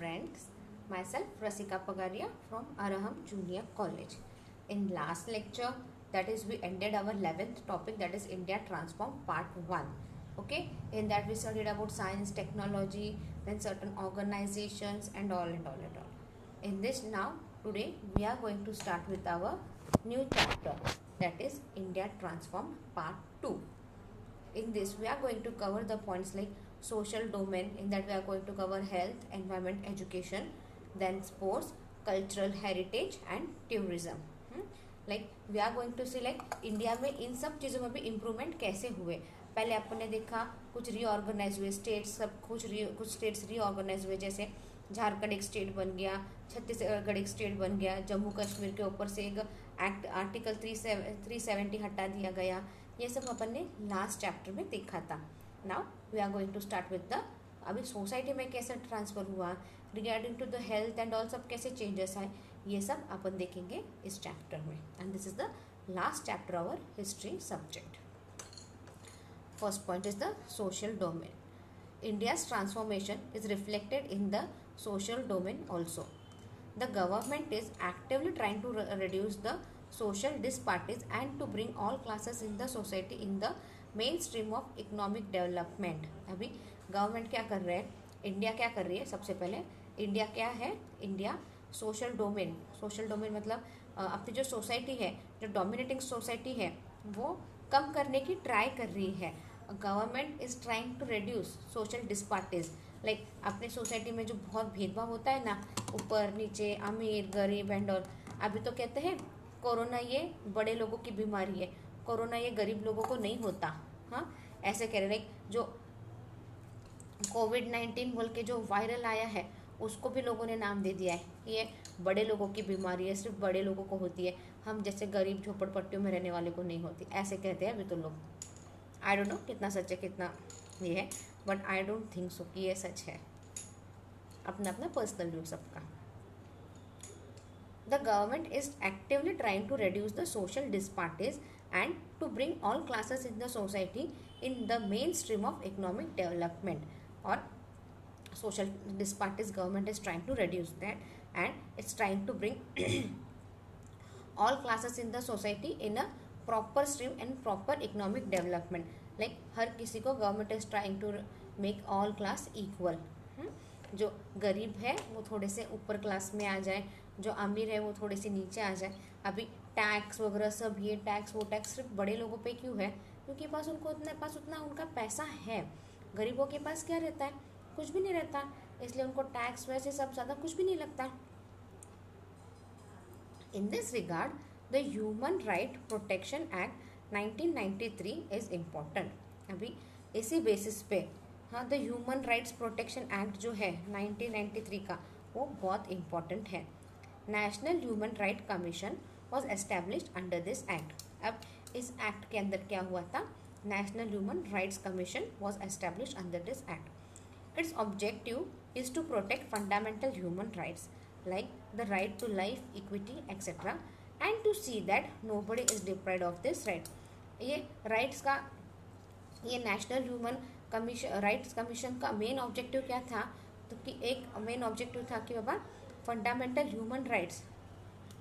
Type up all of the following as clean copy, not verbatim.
friends, myself Rasika Pagaria from Araham Junior College. In last lecture, that is we ended our 11th topic, that is India Transform Part 1. Okay, in that we studied about science, technology, then certain organizations and all and all and all. In this now, today we are going to start with our new chapter, that is India Transform Part 2. In this we are going to cover the points like social domain. In that we are going to cover health, environment, education, then sports, cultural heritage and tourism. Like we are going to see like India में इन सब चीज़ों में भी improvement कैसे हुए. पहले आपने देखा कुछ रीऑर्गेनाइज हुए स्टेट्स, सब कुछ स्टेट्स रीऑर्गेनाइज हुए, जैसे झारखंड एक स्टेट बन गया, छत्तीसगढ़ एक स्टेट बन गया, जम्मू कश्मीर के ऊपर से एक एक्ट आर्टिकल 370 हटा दिया गया. ये सब अपन ने लास्ट चैप्टर में देखा था. Now we are going to start with the अभी सोसाइटी में कैसे ट्रांसफर हुआ, regarding to the health and all सब कैसे चेंजेस आए, ये सब अपन देखेंगे इस चैप्टर में. And this is the last chapter our history subject. First point is the social domain. India's transformation is reflected in the social domain also. The government is actively trying to reduce the social disparities and to bring all classes in the society in the mainstream of economic development. अभी government क्या कर रहे हैं, India क्या कर रही है, सबसे पहले इंडिया क्या है, India social domain. Social domain मतलब अपनी जो सोसाइटी है, जो डोमिनेटिंग सोसाइटी है, वो कम करने की ट्राई कर रही है. Government is trying to reduce social disparities. Like अपने सोसाइटी में जो बहुत भेदभाव होता है ना, ऊपर नीचे, अमीर गरीब एंड ऑल. अभी तो कहते हैं कोरोना ये बड़े लोगों की बीमारी है, कोरोना ये गरीब लोगों को नहीं होता. हाँ, ऐसे कह रहे. लाइक जो कोविड-19 बोल के जो वायरल आया है, उसको भी लोगों ने नाम दे दिया है, ये बड़े लोगों की बीमारी है, सिर्फ बड़े लोगों को होती है, हम जैसे गरीब झोपड़पट्टियों में रहने वाले को नहीं होती, ऐसे कहते हैं अभी तो लोग. आई डोंट नो कितना सच है कितना ये है, but I don't think so कि ये सच है. अपना अपना पर्सनल व्यू सबका. The government is actively trying to reduce the social disparities and to bring all classes in the society in the mainstream of economic development. और social disparities government is trying to reduce that and it's trying to bring all classes in the society in a proper stream and proper economic development. like हर किसी को government is trying to make all class equal. जो गरीब है वो थोड़े से ऊपर class में आ जाए, जो अमीर है वो थोड़े से नीचे आ जाए. अभी टैक्स वगैरह सब, ये टैक्स वो टैक्स सिर्फ बड़े लोगों पे क्यों है, क्योंकि पास उनको उतना उनका पैसा है. गरीबों के पास क्या रहता है, कुछ भी नहीं रहता, इसलिए उनको टैक्स वैसे सब ज़्यादा कुछ भी नहीं लगता. In this regard the human right protection act 1993 is important. अभी इसी बेसिस पे हाँ, the human rights protection act जो है 1993 का, वो बहुत इम्पॉर्टेंट है. National human right commission was established under this act. अब इस एक्ट के अंदर क्या हुआ था, national human rights commission was established under this act. Its objective is to protect fundamental human rights like the right to life, equity, etc. and to see that nobody is deprived of this right. ये rights का, ये national human commission rights commission का main objective क्या था, तो कि एक main objective था कि बाबा फंडामेंटल ह्यूमन राइट्स,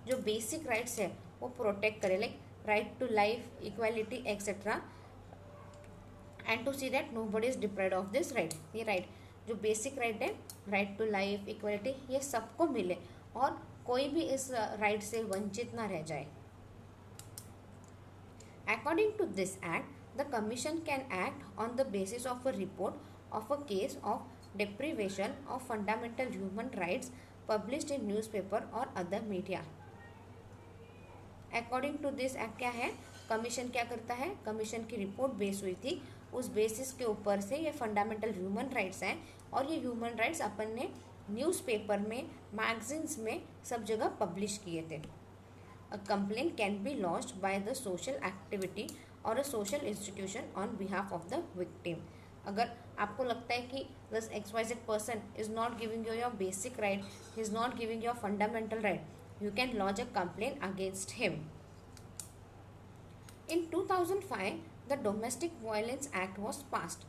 जो बेसिक राइट्स है वो प्रोटेक्ट करे, like right to life, equality etcetera, and to see that nobody is deprived of this right. ये राइट जो बेसिक राइट है, राइट टू लाइफ, इक्वालिटी, ये सबको मिले और कोई भी इस राइट से वंचित ना रह जाए. According to this act the commission can act on the basis of a report of a case of deprivation of fundamental human rights published in newspaper और other media. According to this act क्या है, commission क्या करता है, commission की report base हुई थी, उस बेसिस के ऊपर से ये फंडामेंटल ह्यूमन राइट्स हैं और ये ह्यूमन राइट्स अपन ने न्यूज़पेपर में, मैगजीन्स में, सब जगह पब्लिश किए थे. A complaint can be launched by the social activity और a social institution on behalf of the victim. अगर आपको लगता है कि this XYZ person is not giving you your basic right, he is not giving your fundamental right, you can lodge a complaint against him. In 2005, the Domestic Violence Act was passed.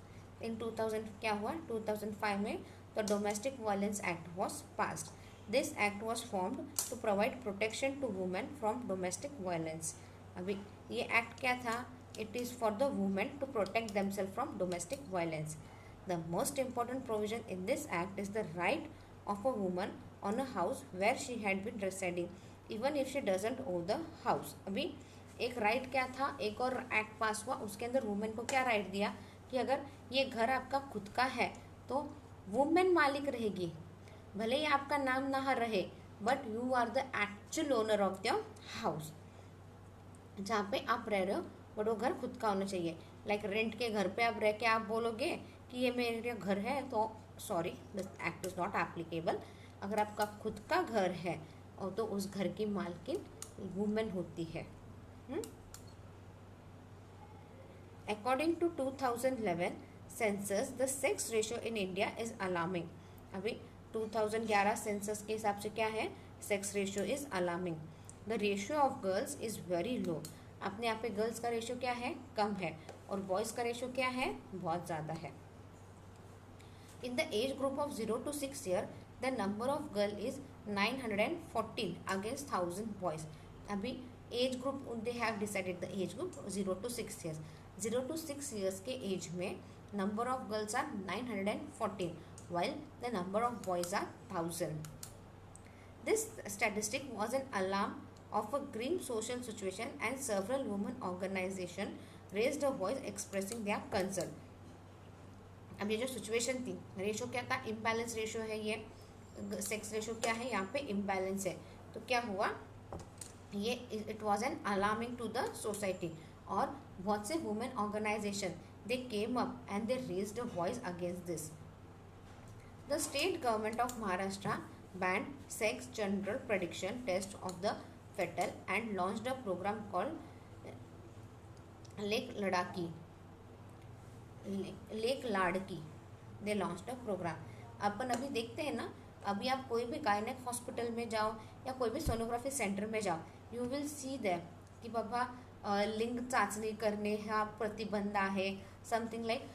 In 2000 क्या हुआ, 2005 में the Domestic Violence Act was passed. This act was formed to provide protection to women from domestic violence. अभी ये act क्या था? It is for the women to protect themselves from domestic violence. The most important provision in this act is the right of a woman on a house where she had been residing, even if she doesn't own the house. अभी एक right क्या था, एक और act पास हुआ, उसके अंदर women को क्या राइट दिया कि अगर ये घर आपका खुद का है तो वुमेन मालिक रहेगी, भले ही आपका नाम ना रहे, but you are the actual owner of the house जहाँ पे आप रह रहे हो, बट वो घर खुद का होना चाहिए. लाइक रेंट के घर पे आप रह के आप बोलोगे कि ये मेरे घर है, तो sorry, this act is not applicable. अगर आपका खुद का घर है और तो उस घर की मालकिन वुमेन होती है. According to 2011 census, the sex ratio in India is alarming. अभी 2011 सेंसस के हिसाब से क्या है? Sex ratio is alarming. The ratio of girls is very low. अपने यहाँ पे गर्ल्स का रेशियो क्या है? कम है. और बॉयज का रेशियो क्या है? बहुत ज़्यादा है. In the age group of 0 to 6 year, the number of girl is 914 against 1000 boys. अभी age group they have decided the age group 0 to 6 years. 0 to 6 years के एज में number of girls are 914 while the number of boys are 1000. This statistic was an alarm of a grim social situation and several women organizations raised a voice expressing their concern. अब ये जो situation थी, ratio क्या था? Imbalance ratio है. ये sex ratio क्या है? यहाँ पे इम्बैलेंस है. तो क्या हुआ? ये it was an alarming to the society. और बहुत से women organization they came up and they raised a voice against this. The state government of Maharashtra banned sex gender prediction test of the fetal and launched a program called Lake Ladaki. They launched a program. अपन अभी देखते हैं ना, अभी आप कोई भी gynaec hospital में जाओ या कोई भी सोनोग्राफी सेंटर में जाओ, यू विल सी दैट कि बाबा लिंग चाचणी करने हा प्रतिबंध आहे. समथिंग लाइक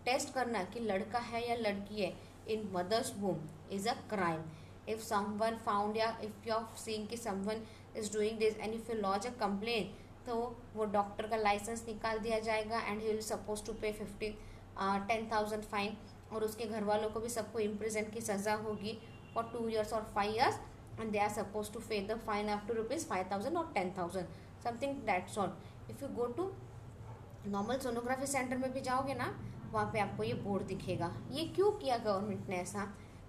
टेस्ट करना कि लड़का है या लड़की है in mother's womb is a crime. If someone found या if you are seeing कि someone is doing this and if you lodge a complaint, तो वो डॉक्टर का लाइसेंस निकाल दिया जाएगा and he will supposed to pay 10,000 fine. और उसके घर वालों को भी सबको इम्प्रिजन की सज़ा होगी for 2 years or 5 years and they are supposed to pay the fine up to rupees 5,000 or 10,000, something that sort. If you go to normal sonography centre में भी जाओगे ना, वहाँ पे आपको ये बोर्ड दिखेगा. ये क्यों किया गवर्नमेंट ने ऐसा?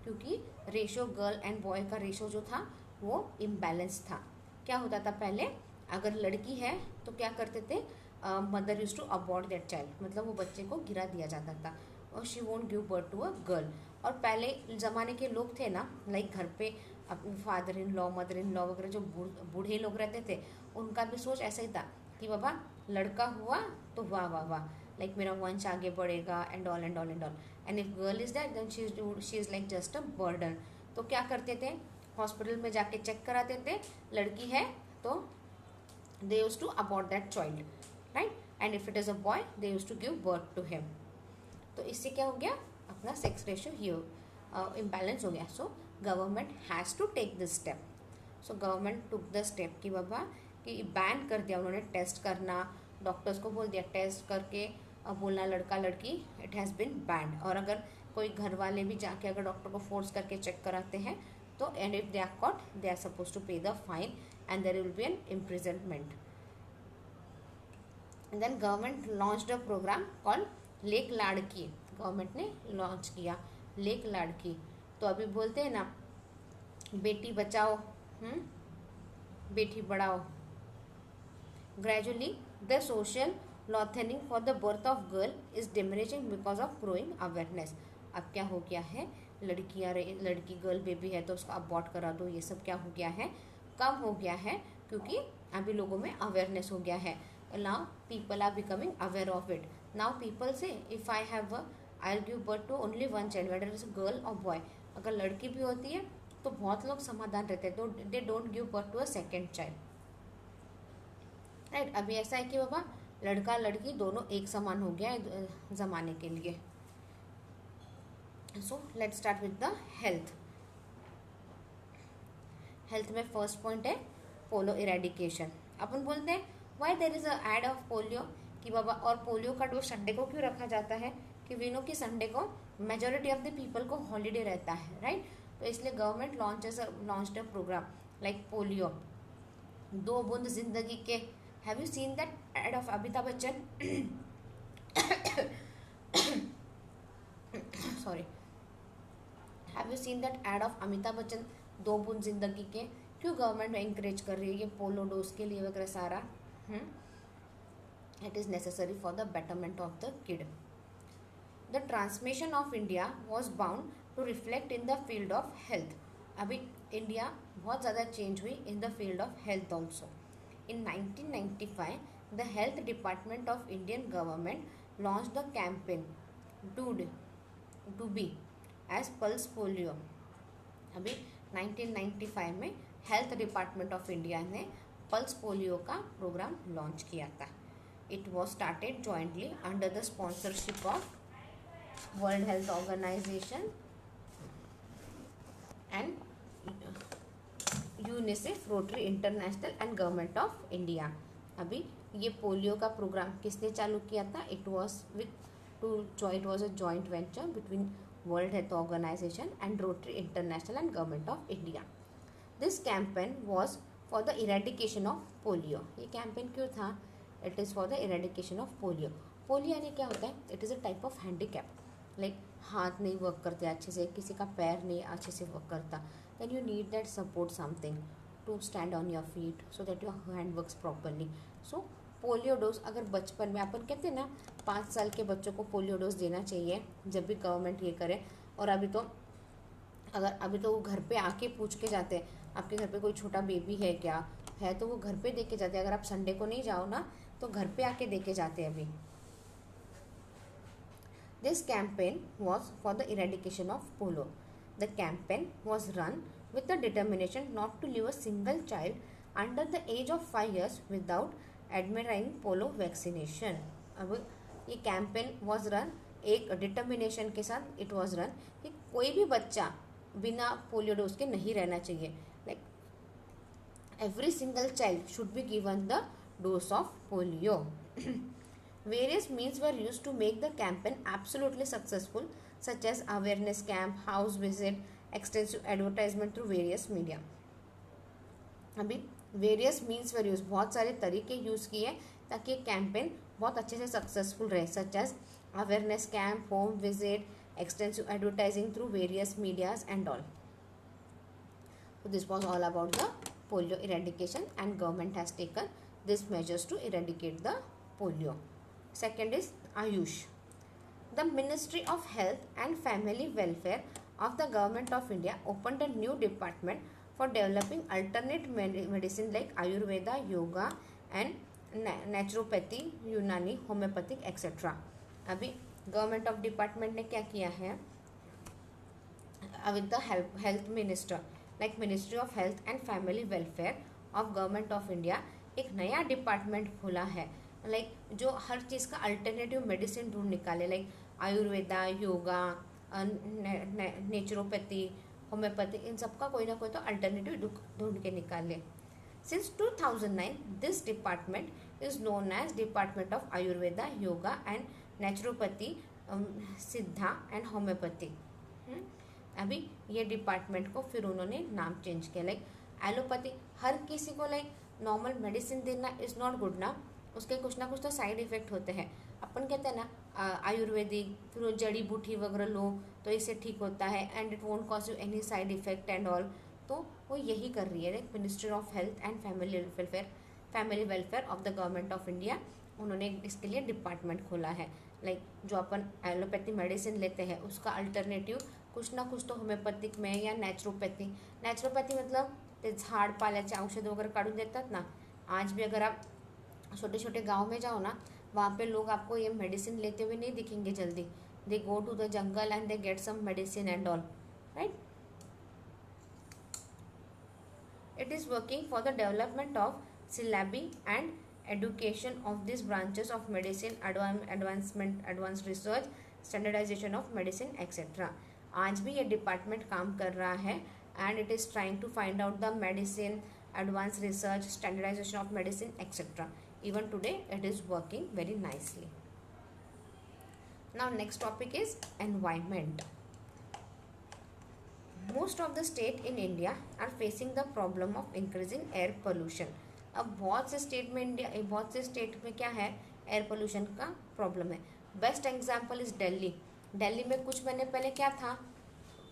क्योंकि रेशो गर्ल एंड बॉय का रेशो जो था वो इम्बैलेंस था. क्या होता था पहले? अगर लड़की है तो क्या करते थे? Mother use to abort that child, मतलब वो बच्चे को गिरा दिया जाता था और she won't give birth to a girl. और पहले ज़माने के लोग थे ना, लाइक घर पे अपने father in law mother in law वगैरह जो बूढ़े लोग रहते थे, उनका भी सोच ऐसा ही था कि बाबा लड़का हुआ तो वाह वाह वाह, लाइक मेरा वंश आगे बढ़ेगा and all and all and all. And if girl is that then she is like just a burden. तो क्या करते थे? हॉस्पिटल में जाके चेक कराते थे, लड़की है तो they use to abort that child, right. And if it is a boy they use to give birth to him. तो इससे क्या हो गया? अपना सेक्स रेशियो ही इम्बैलेंस हो गया. So government has to take this step. So government took the step कि बाबा कि बैन कर दिया उन्होंने टेस्ट करना. डॉक्टर्स को बोल दिया टेस्ट करके बोलना लड़का लड़की, इट हैज़ बिन बैंड. और अगर कोई घर वाले भी जाके अगर डॉक्टर को फोर्स करके चेक कराते हैं तो and if they are caught they are suppose to pay the fine and there will be an imprisonment. And then government launched a program called Lek Ladki. Government ने लॉन्च किया लेक लाड़की. तो अभी बोलते हैं ना बेटी बचाओ बेटी बढ़ाओ. Gradually, the social lengthening for the birth of girl is diminishing because of growing awareness. अब क्या हो गया है? लड़की गर्ल बेबी है तो उसको अबॉर्ट करा दो, ये सब क्या हो गया है? कम हो गया है, क्योंकि अभी लोगों में अवेयरनेस हो गया है. Now people are becoming aware of it. Now people say if I'll give birth to only one child, whether it's a girl or boy. अगर लड़की भी होती है तो बहुत लोग समाधान रहते हैं, तो they don't give birth to a second child, right. अभी ऐसा है कि बाबा लड़का लड़की दोनों एक समान हो गया है ज़माने के लिए. So let's start with the health. Health में फर्स्ट पॉइंट है पोलो इरेडिकेशन. अपन बोलते हैं why there is a ad of polio, कि बाबा, और पोलियो का डोज संडे को क्यों रखा जाता है, कि वी नो कि संडे को मेजोरिटी ऑफ द पीपल को हॉलीडे रहता है, राइट. तो इसलिए government launch a program like polio, 2 बूंद जिंदगी के. Have you seen that ad of Amitabh Bachchan? Sorry, have you seen that ad of Amitabh Bachchan, 2 बूंद जिंदगी के? क्यों गवर्नमेंट एंकरेज कर रही है ये पोलो डोज के लिए वगैरह सारा? It is necessary for the betterment of the kid. The transmission of India was bound to reflect in the field of health. अभी इंडिया बहुत ज़्यादा चेंज हुई in the field of health also. In 1995 the health department of Indian government launch the campaign to be as pulse polio. अभी 1995 में health department of India ने pulse polio का program launch किया था. It was started jointly under the sponsorship of World Health Organization and UNICEF, Rotary International and government of India. अभी ये polio का program किसने चालू किया था? It was a joint venture between World Health Organization and Rotary International and government of India. This campaign was for the eradication of polio. ये campaign क्यों था? It is for the eradication of polio. Polio यानी क्या होता है? It is a type of handicap, like हाथ नहीं work करते अच्छे से, किसी का पैर नहीं अच्छे से वर्क करता, then you need that support something to stand on your feet so that your hand works properly. So polio dose अगर बचपन में, अपन कहते हैं ना 5 साल के बच्चों को पोलियो डोज देना चाहिए जब भी गवर्नमेंट ये करे. और अभी तो वो घर पे आके पूछ के जाते हैं, आपके घर पे कोई छोटा बेबी है क्या है, तो वो घर पे दे के जाते हैं. अगर आप संडे को नहीं जाओ ना तो घर पे आके दे के जाते हैं अभी. This campaign was for the eradication of polo. The campaign was run with the determination not to leave a single child under the age of 5 years without administering polio vaccination. अब ये कैंपेन वॉज रन एक determination के साथ it was run कि कोई भी बच्चा बिना पोलियो डोज के नहीं रहना चाहिए. Like every single child should be given the dose of polio. Various means were used to make the campaign absolutely successful, such as awareness camp, house visit, extensive advertisement through various media. अभी various means were use, बहुत सारे तरीके use किए ताकि ये campaign बहुत अच्छे से सक्सेसफुल रहे, such as awareness camp, home visit, extensive advertising through various medias and all. So this was all about the polio eradication and government has taken these measures to eradicate the polio. Second is Ayush. The Ministry of Health and Family Welfare of the Government of India opened a new department for developing alternate medicine like Ayurveda, Yoga and Naturopathy, Unani, Homeopathic, etc. अभी government of department ने क्या किया है? with the health minister like Ministry of Health and Family Welfare of Government of India एक नया department खोला है, like जो हर चीज़ का अल्टरनेटिव मेडिसिन ढूंढ निकाले, like Ayurveda, yoga, naturopathy, homeopathy, इन सब का कोई ना कोई तो अल्टरनेटिव ढूंढ के निकाले. Since 2009 this department is known as department of Ayurveda, yoga and naturopathy, Siddha and homoeopathy. अभी ये डिपार्टमेंट को फिर उन्होंने नाम चेंज किया. लाइक एलोपैथी, हर किसी को लाइक नॉर्मल मेडिसिन देना इज़ नॉट गुड ना, उसके कुछ ना कुछ तो साइड इफेक्ट होते हैं. अपन कहते हैं ना आयुर्वेदिक, फिर वो जड़ी बूटी वगैरह लो तो इससे ठीक होता है and it won't cause you any side effect and all. तो वो यही कर रही है. Like ministry of health and family welfare of the government of India, उन्होंने इसके लिए डिपार्टमेंट खोला है. लाइक जो अपन एलोपैथी मेडिसिन लेते हैं उसका अल्टरनेटिव कुछ ना कुछ तो होम्योपॅथिक में या नॅचरोपॅथी मतलब ते झाड पाल्याचे औषध वगैरह काढून देतात ना. आज भी अगर आप छोटे छोटे गांव में जाओ ना, वहाँ पे लोग आपको ये मेडिसिन लेते हुए नहीं दिखेंगे जल्दी. They go to the jungle and they get some medicine and all, right. It is working for the development of syllabi and education of these branches of medicine, advanced research, standardization of medicine, etc. आज भी ये department काम कर रहा है and it is trying to find out the medicine, advanced research, standardization of medicine, etc. Even today it is working very nicely. Now next topic is environment. Most of the state in India are facing the problem of increasing air pollution. अब बहुत से state में क्या है, air pollution का problem है. Best example is Delhi. Delhi में कुछ महीने पहले क्या था,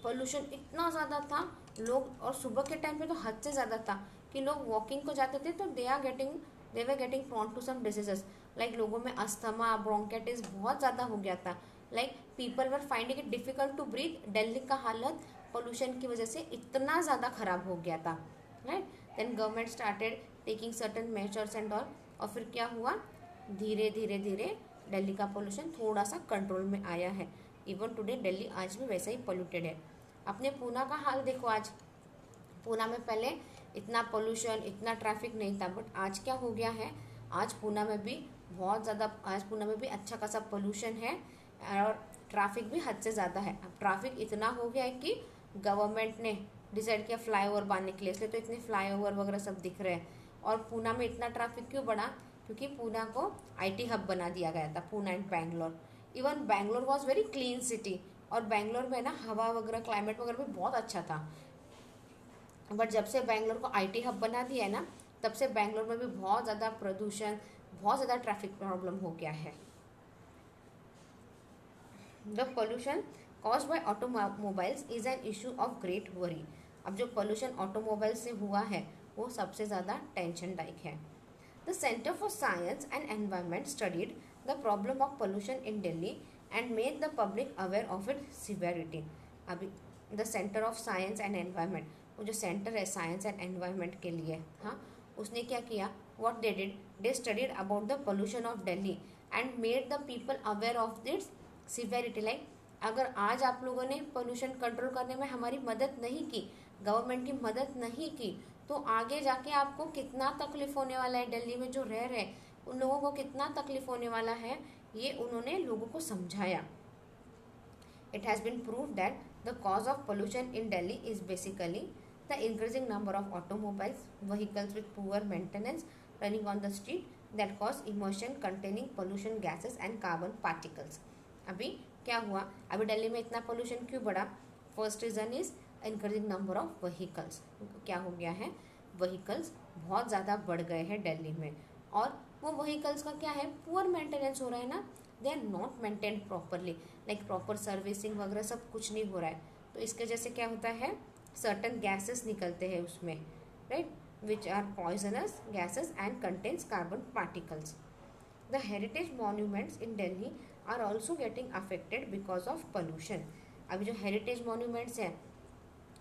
पोल्यूशन इतना ज़्यादा था, लोग, और सुबह के टाइम पे तो हद से ज़्यादा था कि लोग वॉकिंग को जाते थे तो they were getting prone to some diseases, like लोगों में अस्थमा, ब्रोंकाइटिस बहुत ज़्यादा हो गया था. Like people were finding it difficult to breathe. Delhi का हालत पोल्यूशन की वजह से इतना ज़्यादा ख़राब हो गया था. Right, then government started taking certain measures and all, और फिर क्या हुआ, धीरे धीरे धीरे दिल्ली का पोल्यूशन थोड़ा सा कंट्रोल में आया है. इवन टुडे दिल्ली आज भी वैसा ही पोल्यूटेड है. अपने पूना का हाल देखो. आज पूना में पहले इतना पोल्यूशन, इतना ट्रैफिक नहीं था, बट आज क्या हो गया है, आज पूना में भी बहुत ज़्यादा, आज पूना में भी अच्छा खासा पोल्यूशन है और ट्रैफिक भी हद से ज़्यादा है. अब ट्रैफिक इतना हो गया है कि गवर्नमेंट ने डिसाइड किया फ्लाईओवर बांधने के लिए, इसलिए तो इतने फ्लाईओवर वगैरह सब दिख रहे हैं. और पूना में इतना ट्रैफिक क्यों बढ़ा, क्योंकि पूना को IT हब बना दिया गया था, Poona and Bangalore. Even Bangalore was very clean city, और बैंगलोर में ना हवा वगैरह, क्लाइमेट वगैरह भी बहुत अच्छा था. बट जब से बैंगलोर को IT हब बना दिया है ना, तब से बैंगलोर में भी बहुत ज़्यादा प्रदूषण, बहुत ज़्यादा ट्रैफिक प्रॉब्लम हो गया है. The pollution caused by automobiles is an issue of great worry. अब जो पोल्यूशन ऑटोमोबाइल से हुआ है वो सबसे ज़्यादा टेंशनदायक है. The centre for science and environment studied the problem of pollution in Delhi and made the public aware of it severity. अभी the centre of science and environment, वो जो सेंटर है साइंस एंड एनवायरनमेंट के लिए, हाँ, उसने क्या किया, what they did, they studied about the pollution of Delhi and made the people aware of its severity. Like अगर आज आप लोगों ने पोल्यूशन कंट्रोल करने में हमारी मदद नहीं की, गवर्नमेंट की मदद नहीं की, तो आगे जाके आपको कितना तकलीफ होने वाला है. दिल्ली में जो रह रहे उन लोगों को कितना तकलीफ होने वाला है, ये उन्होंने लोगों को समझाया. It has been proved that the cause of pollution in Delhi is basically the increasing number of automobiles, vehicles with poor maintenance running on the street that cause emission containing pollution gases and carbon particles. अभी क्या हुआ, अभी दिल्ली में इतना pollution क्यों बढ़ा, first reason is increasing number of vehicles. क्या हो गया है, व्हीकल्स बहुत ज़्यादा बढ़ गए हैं दिल्ली में, और वो व्हीकल्स का क्या है, पुअर मेंटेनेंस हो रहा है ना, they are not maintained properly, like proper servicing वगैरह सब कुछ नहीं हो रहा है. तो इसके वजह से क्या होता है, सर्टन गैसेस निकलते हैं उसमें, right, which are poisonous gases and contains carbon particles. The heritage monuments in Delhi are also getting affected because of pollution. अभी जो हेरिटेज मॉन्यूमेंट्स हैं,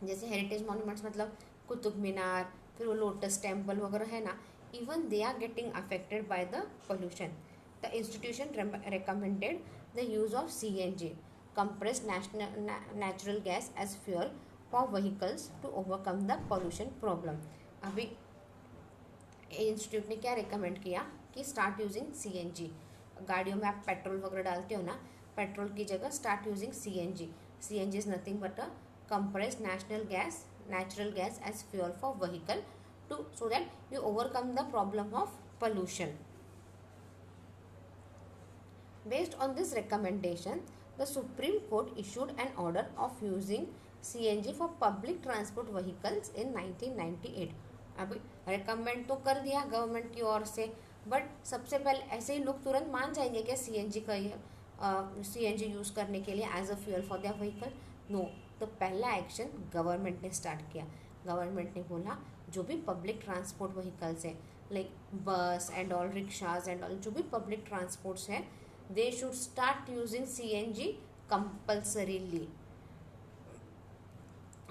जैसे हेरिटेज मॉन्यूमेंट्स मतलब कुतुब मीनार, फिर वो लोटस टेम्पल वगैरह है ना, even they are getting affected by the pollution. The institution recommended the use of CNG, compressed natural gas, as fuel for vehicles to overcome the pollution problem. अभी institute ने क्या recommend किया कि start using CNG. गाड़ियों में आप petrol वगैरह डालते हो ना, पेट्रोल की जगह start using CNG. CNG is nothing but a compressed natural gas as fuel for vehicle to, so that you overcome the problem of pollution. Based on this recommendation, the Supreme Court issued an order of using CNG for public transport vehicles in 1998. अभी recommend तो कर दिया government की ओर से, but सबसे पहले ऐसे ही लोग तुरंत मान जाएंगे क्या CNG का CNG यूज़ करने के लिए as a fuel for their vehicle? No. तो पहला एक्शन गवर्नमेंट ने स्टार्ट किया. गवर्नमेंट ने बोला जो भी पब्लिक ट्रांसपोर्ट व्हीकल्स है, like bus and all, rickshaws and all, जो भी पब्लिक ट्रांसपोर्ट्स हैं, they should start using CNG compulsorily.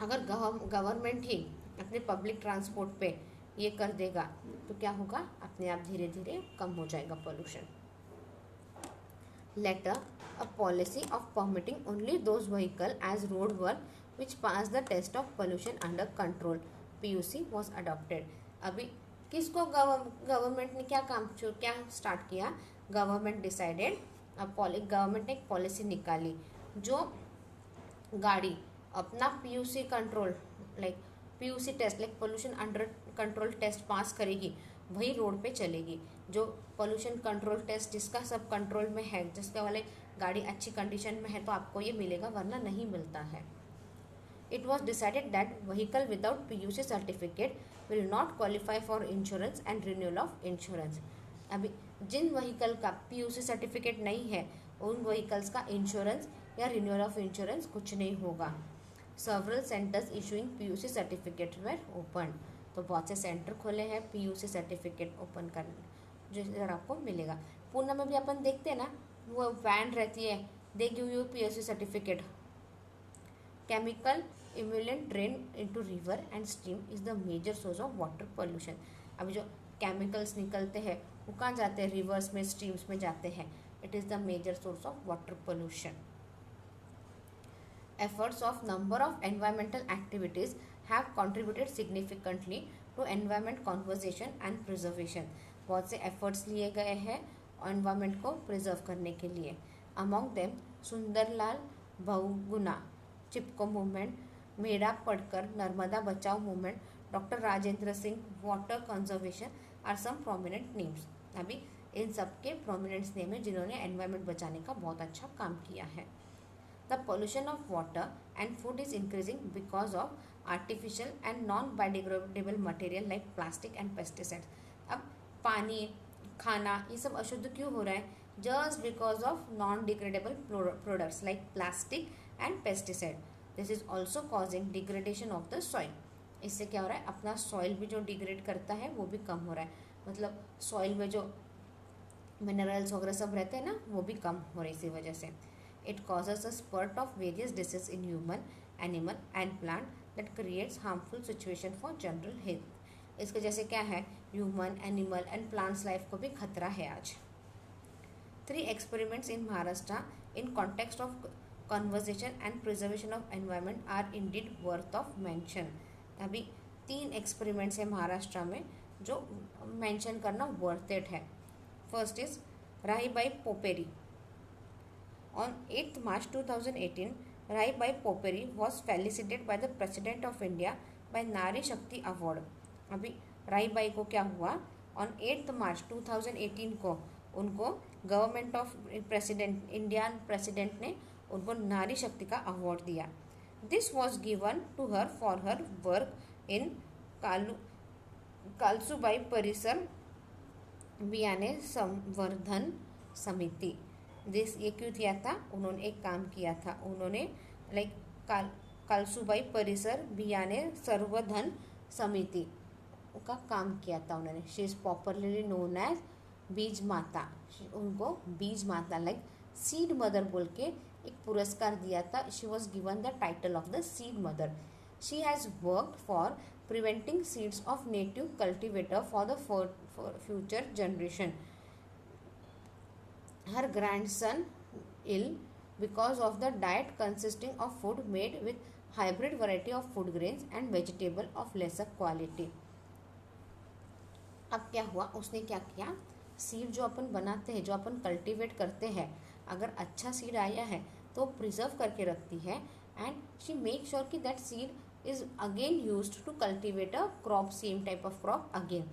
अगर गवर्नमेंट ही अपने पब्लिक ट्रांसपोर्ट पे ये कर देगा तो क्या होगा, अपने आप धीरे धीरे कम हो जाएगा pollution. Later a policy of permitting only those vehicle as road work which pass the test of pollution under control, PUC was adopted. अभी किसको गवर्नमेंट ने क्या स्टार्ट किया, गवर्नमेंट डिसाइडेड, गवर्नमेंट ने एक पॉलिसी निकाली जो गाड़ी अपना PUC control like PUC test like pollution under control test pass करेगी, वही रोड पे चलेगी। जो पोल्यूशन कंट्रोल टेस्ट जिसका सब कंट्रोल में है, जिसका वाले गाड़ी अच्छी कंडीशन में है, तो आपको ये मिलेगा, वरना नहीं मिलता है। It was decided that vehicle without PUC certificate will not qualify for insurance and renewal of insurance। अभी जिन व्हीकल का PUC सर्टिफिकेट नहीं है, उन व्हीकल्स का इंश्योरेंस या रिन्यूअल ऑफ इंश्योरेंस कुछ नहीं होगा। Several centers issuing PUC certificate were opened। तो बहुत से सेंटर खोले हैं PUC सर्टिफिकेट ओपन करने, जो आपको मिलेगा। पूना में भी अपन देखते हैं ना, वो वैन रहती है, they give you PUC certificate. Chemical effluent drain into river and stream is the major source of water pollution। अभी जो केमिकल्स निकलते हैं वो कहाँ जाते हैं, रिवर्स में, स्ट्रीम्स में जाते हैं। It is the major source of water pollution. Efforts of number of environmental activities have contributed significantly to environment conservation and preservation। बहुत से efforts लिए गए हैं environment को preserve करने के लिए। Among them Sundarlal Bahuguna Chipko movement, Medha Patkar Narmada Bachao movement, doctor Rajendra Singh water conservation are some prominent names. अभी इन सब के प्रोमिनेंट नेम है जिन्होंने एनवायरनमेंट बचाने का बहुत अच्छा काम किया है। The pollution of water and food is increasing because of artificial and non biodegradable material like plastic and pesticides. अब पानी, खाना, ये सब अशुद्ध क्यों हो रहा है? Just because of non degradable products like plastic and pesticide. This is also causing degradation of the soil. इससे क्या हो रहा है, अपना सॉइल भी जो डिग्रेड करता है वो भी कम हो रहा है, मतलब सॉइल में जो मिनरल्स वगैरह सब रहते हैं ना, वो भी कम हो रहे हैं इसी वजह से। It causes a spurt of various disease in human, animal and plant that creates harmful situation for general health. इसके जैसे क्या है, human, animal and plants life को भी खतरा है आज। 3 experiments in Maharashtra in context of conservation and preservation of environment are indeed worth of mention। अभी 3 एक्सपेरिमेंट्स है महाराष्ट्र में जो मेंशन करना वर्थ इट है। First is Rahibai Popere. On 8 March 2018 Rahibai Popere was felicitated by the president of India by Nari Shakti award. अभी राहीबाई को क्या हुआ, ऑन 8 March 2018 को उनको government of president, Indian president ने उनको नारी शक्ति का अवार्ड दिया। This was given to her for her work in Kalsubai Parisar Biyane संवर्धन समिति। दिस ये क्यों दिया था, उन्होंने एक काम किया था, उन्होंने लाइक कालसूबाई परिसर बियाने संवर्धन समिति का काम किया था उन्होंने। She is popularly known as Beej Mata. उनको बीज माता लाइक सीड मदर बोल के एक पुरस्कार दिया था। She was given the title of the seed mother. She has worked for preventing seeds of native cultivator for the future generation. Her grandson ill because of the diet consisting of food made with hybrid variety of food grains and vegetable of lesser quality. अब क्या हुआ, उसने क्या किया, seed जो अपन बनाते हैं, जो अपन कल्टीवेट करते हैं, अगर अच्छा सीड आया है तो प्रिजर्व करके रखती है एंड शी मेक श्योर कि that seed is again used to cultivate a crop, same type of crop again.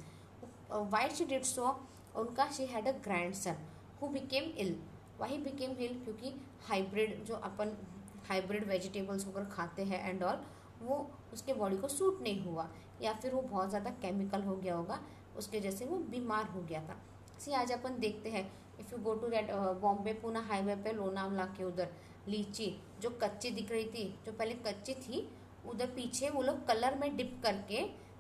Why she did so, उनका she had a grandson who became ill. Why became ill, क्योंकि hybrid जो अपन hybrid vegetables वगैरह खाते हैं and all, वो उसके body को suit नहीं हुआ, या फिर वो बहुत ज़्यादा केमिकल हो गया होगा, उसके जैसे वो बीमार हो गया था। सी आज अपन देखते हैं, if you go to that Bombay Pune highway पे लोनावला के उधर लीची जो कच्ची दिख रही थी, जो पहले कच्ची थी, उधर पीछे वो लोग कलर में डिप करके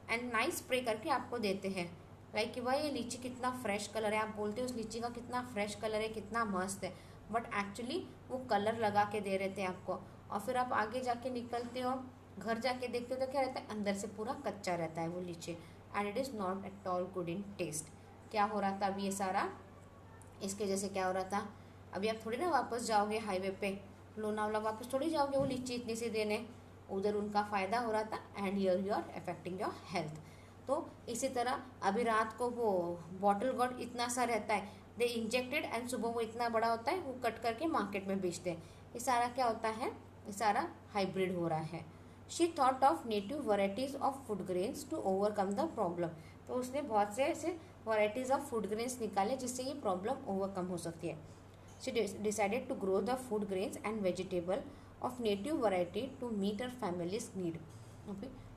एंड नाइस स्प्रे करके आपको देते हैं, लाइक कि भाई ये लीची कितना फ्रेश कलर है, आप बोलते हो उस लीची का कितना फ्रेश कलर है, कितना मस्त है, बट एक्चुअली वो कलर लगा के दे रहे थे आपको। और फिर आप आगे जाके निकलते हो, घर जाके देखते हो तो क्या रहता है, अंदर से पूरा कच्चा रहता है वो लीची, and it is not at all good in taste. क्या हो रहा था अभी ये सारा, इसके जैसे क्या हो रहा था, अभी आप थोड़ी ना वापस जाओगे हाईवे पे लोनावला, वापस थोड़ी जाओगे वो लीची इतनी सी देने, उधर उनका फ़ायदा हो रहा था and here you are affecting your health. तो इसी तरह अभी रात को वो बॉटल गॉड इतना सा रहता है, दे इंजेक्टेड एंड सुबह वो इतना बड़ा होता है, वो कट करके मार्केट में बेचते हैं। ये सारा क्या होता है, ये सारा हाइब्रिड हो रहा है। She thought of native varieties of food grains to overcome the problem. तो उसने बहुत से ऐसे वराइटीज ऑफ फूड ग्रेन्स निकाले जिससे ये प्रॉब्लम ओवरकम हो सकती है। She decided to grow the food grains and vegetable of native variety to meet her family's need.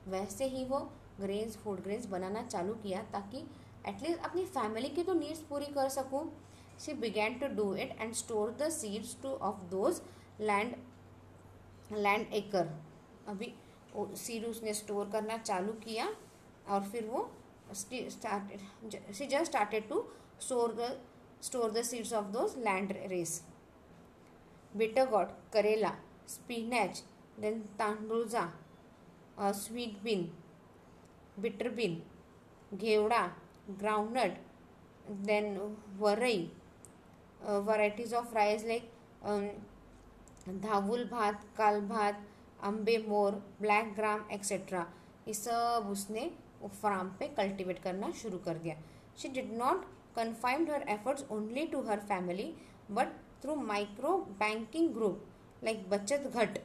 वैसे ही वो ग्रेन्स फूड ग्रेन्स बनाना चालू किया ताकि एटलीस्ट अपनी फैमिली की तो नीड्स पूरी कर सकूँ। She began to do it and store the seeds to of those land acre. अभी सीड उसने स्टोर करना चालू किया और फिर वो she just started to store the seeds of those landraces. Bitter gourd, karela, spinach, then tandulja, sweet bean, bitter bean, ghevda, groundnut, then varai, varieties of rice like Dhavul Bhat, Kal Bhat, Ambe Mor, black gram etcetera, ये सब उसने फार्म पे कल्टिवेट करना शुरू कर दिया। She did not confined her efforts only to her family but through micro banking group like Bachat Ghat.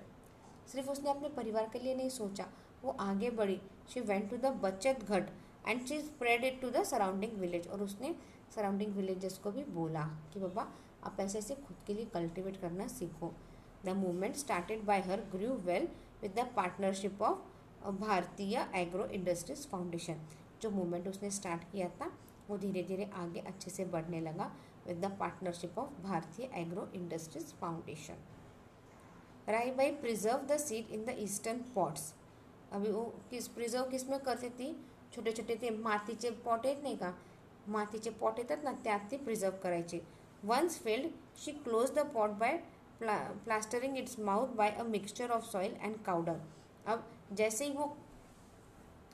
सिर्फ उसने अपने परिवार के लिए नहीं सोचा, वो आगे बढ़ी। She went to the Bachat Ghat and she spread it to the surrounding village. और उसने सराउंडिंग विलेजेस को भी बोला कि बाबा आप ऐसे ऐसे खुद के लिए कल्टिवेट करना सीखो। The movement started by her grew well with the partnership of Bharatiya agro industries foundation. जो मूवमेंट उसने स्टार्ट किया था वो धीरे धीरे आगे अच्छे से बढ़ने लगा with the partnership of Bharatiya agro industries foundation. राई by preserve the seed in the eastern pots. अभी वो प्रिझर्व किस में करते ती, छोटे छोटे ते मातीचे पॉट आहेत नाही का, मातीचे पॉट येतात ना त्यात ती प्रिझर्व करायची। Once filled she close the pot by plastering its mouth by a mixture of soil and cow dung. अब जैसे ही वो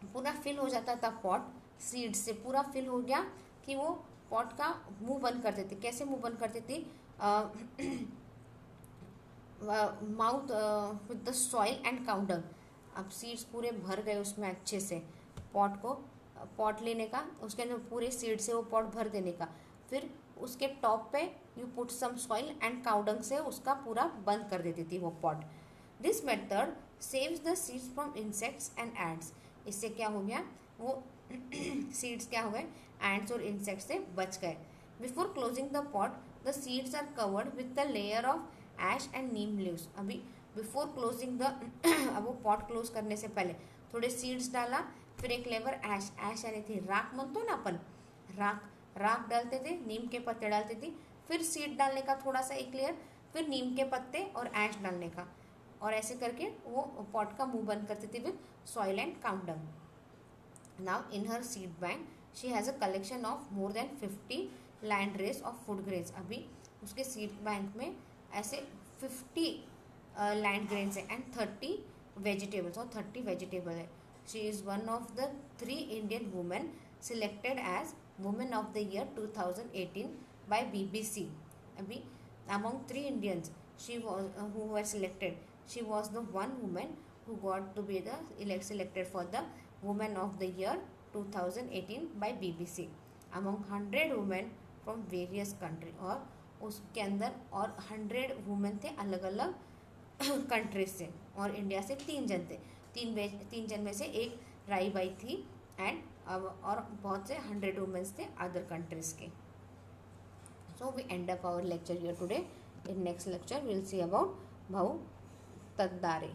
पूरा फिल हो जाता था पॉट सीड से पूरा फिल हो गया कि वो पॉट का मुंह बंद कर देते। कैसे मुंह बंद करती थी, mouth with the soil and cow dung. अब सीड्स पूरे भर गए उसमें अच्छे से, पॉट लेने का, उसके अंदर पूरे सीड से वो पॉट भर देने का, फिर उसके टॉप पे you put some soil and cow dung से उसका पूरा बंद कर देती थी वो pot. This method saves the seeds from insects and ants. इससे क्या हो गया, वो सीड्स क्या हो गए, एंट्स और इंसेक्ट्स से बच गए। Before closing the pot the seeds are covered with the layer of ash and neem leaves. अभी बिफोर क्लोजिंग द अब वो पॉट क्लोज करने से पहले थोड़े सीड्स डाला, फिर एक लेवर ऐश यानी थी राख, म्हणतो ना अपन राख डालते थे, नीम के पत्ते डालते थे, फिर सीड डालने का थोड़ा सा एक लेयर, फिर नीम के पत्ते और ऐश डालने का, और ऐसे करके वो पॉट का मुंह बंद करती थी with soil and cow dung. Now in her seed bank she has a collection of more than 50 land races of food grains. अभी उसके सीड बैंक में ऐसे 50 लैंड ग्रेन्स है एंड 30 वेजिटेबल्स, और 30 वेजिटेबल है। She is one of the 3 Indian women selected as women of the year 2018 by BBC. Abhi, among 3 Indians who were selected, she was the one woman who got to be selected for the Woman of the Year 2018 by BBC among 100 women from various countries। और उसके अंदर और 100 women थे अलग अलग countries से, और India से 3 जन थे। 3 जन में से एक राई बाई थी एंड और बहुत से 100 वुमेन्स थे अदर कंट्रीज के। So we end up our lecture here today. In next lecture we will see about Bhau Taddare.